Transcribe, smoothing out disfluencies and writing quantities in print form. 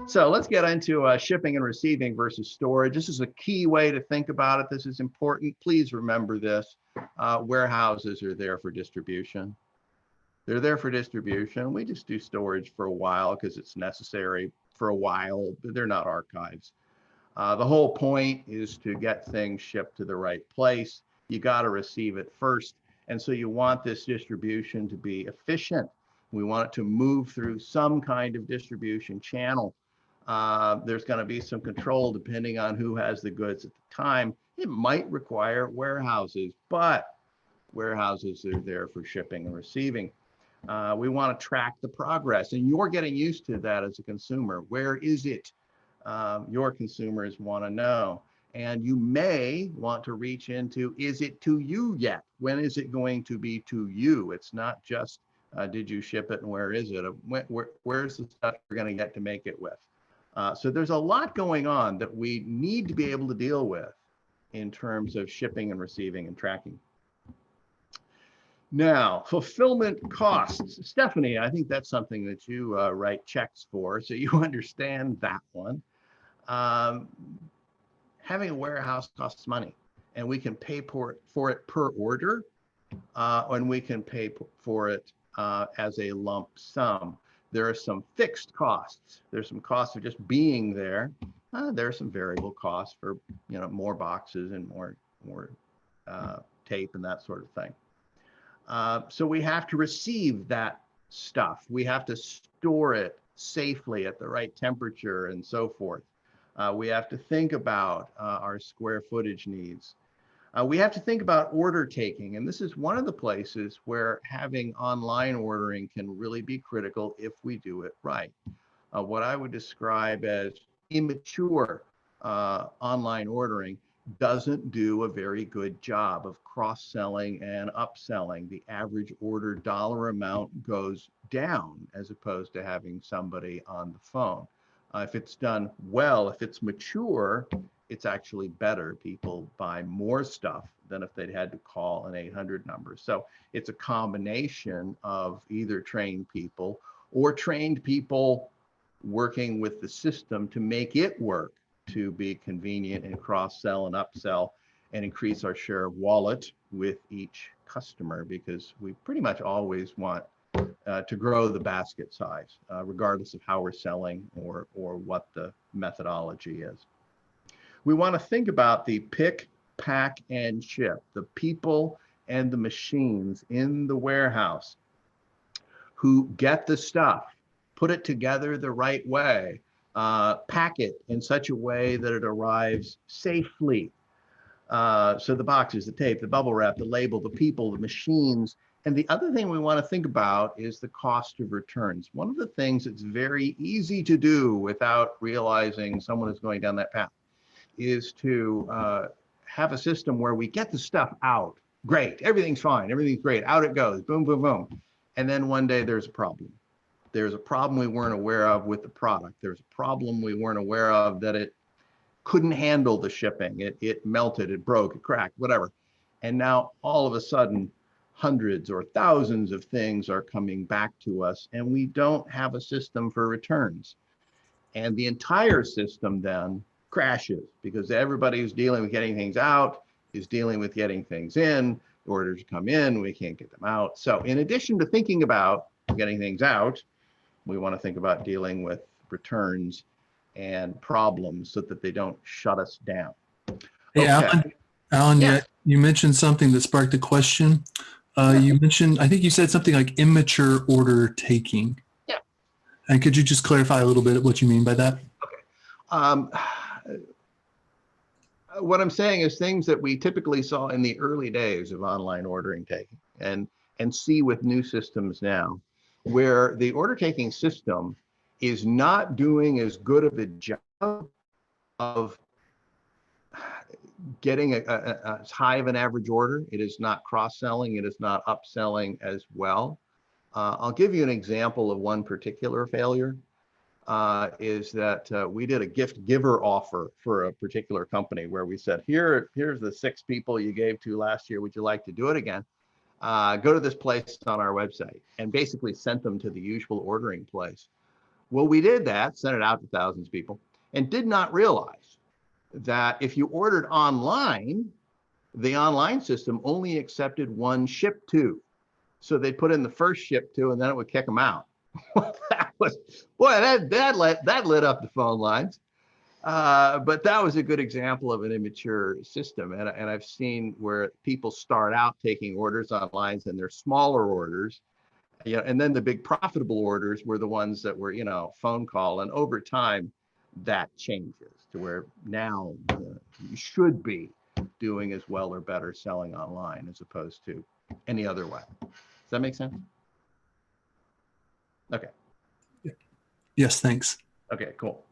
So let's get into shipping and receiving versus storage. This is a key way to think about it. This is important. Please remember this. Warehouses are there for distribution. They're there for distribution. We just do storage for a while because it's necessary for a while, but they're not archives. The whole point is to get things shipped to the right place. You got to receive it first. And so you want this distribution to be efficient. We want it to move through some kind of distribution channel. There's going to be some control depending on who has the goods at the time. It might require warehouses, but warehouses are there for shipping and receiving. We want to track the progress, and you're getting used to that as a consumer. Where is it? Your consumers want to know. And you may want to reach into, is it to you yet? When is it going to be to you? It's not just, did you ship it and where is it? Where's the stuff you're going to get to make it with? So there's a lot going on that we need to be able to deal with in terms of shipping and receiving and tracking. Now, fulfillment costs. Stephanie, I think that's something that you write checks for, so you understand that one. Having a warehouse costs money, and we can pay for it per order, and we can pay for it as a lump sum. There are some fixed costs. There's some costs of just being there. There are some variable costs for more boxes and more tape and that sort of thing. So we have to receive that stuff. We have to store it safely at the right temperature and so forth. We have to think about our square footage needs. We have to think about order taking, and this is one of the places where having online ordering can really be critical if we do it right. What I would describe as immature online ordering doesn't do a very good job of cross-selling and upselling. The average order dollar amount goes down as opposed to having somebody on the phone. If it's done well, if it's mature, it's actually better. People buy more stuff than if they'd had to call an 800 number. So it's a combination of either trained people or trained people working with the system to make it work, to be convenient and cross-sell and upsell and increase our share of wallet with each customer, because we pretty much always want to grow the basket size, regardless of how we're selling or what the methodology is. We want to think about the pick, pack, and ship, the people and the machines in the warehouse who get the stuff, put it together the right way, pack it in such a way that it arrives safely. So the boxes, the tape, the bubble wrap, the label, the people, the machines. And the other thing we want to think about is the cost of returns. One of the things that's very easy to do without realizing someone is going down that path is to have a system where we get the stuff out. Great, everything's fine, everything's great, out it goes, boom, boom, boom. And then one day there's a problem. There's a problem we weren't aware of with the product. There's a problem we weren't aware of that it couldn't handle the shipping. It melted, it broke, it cracked, whatever. And now all of a sudden, hundreds or thousands of things are coming back to us, and we don't have a system for returns. And the entire system then crashes because everybody who's dealing with getting things out is dealing with getting things in. Orders come in, we can't get them out. So in addition to thinking about getting things out, we want to think about dealing with returns and problems so that they don't shut us down. Hey, Okay. Alan, Yeah. you mentioned something that sparked a question. You mentioned, I think you said something like immature order taking. Yeah. And could you just clarify a little bit what you mean by that? Okay. What I'm saying is things that we typically saw in the early days of online ordering taking and see with new systems now, where the order taking system is not doing as good of a job of getting as high of an average order. It is not cross-selling, it is not upselling as well. I'll give you an example of one particular failure. Is that we did a gift giver offer for a particular company where we said, here's the 6 people you gave to last year. Would you like to do it again? Go to this place on our website, and basically sent them to the usual ordering place. Well, we did that, sent it out to thousands of people, and did not realize that if you ordered online, the online system only accepted one ship to. So they put in the first ship to, and then it would kick them out. That was, boy, that lit up the phone lines. But that was a good example of an immature system. And I've seen where people start out taking orders online and they're smaller orders, you know, and then the big profitable orders were the ones that were, you know, phone call. And over time, that changes to where now you should be doing as well or better selling online as opposed to any other way. Does that make sense? Okay. Yes, thanks. Okay, cool.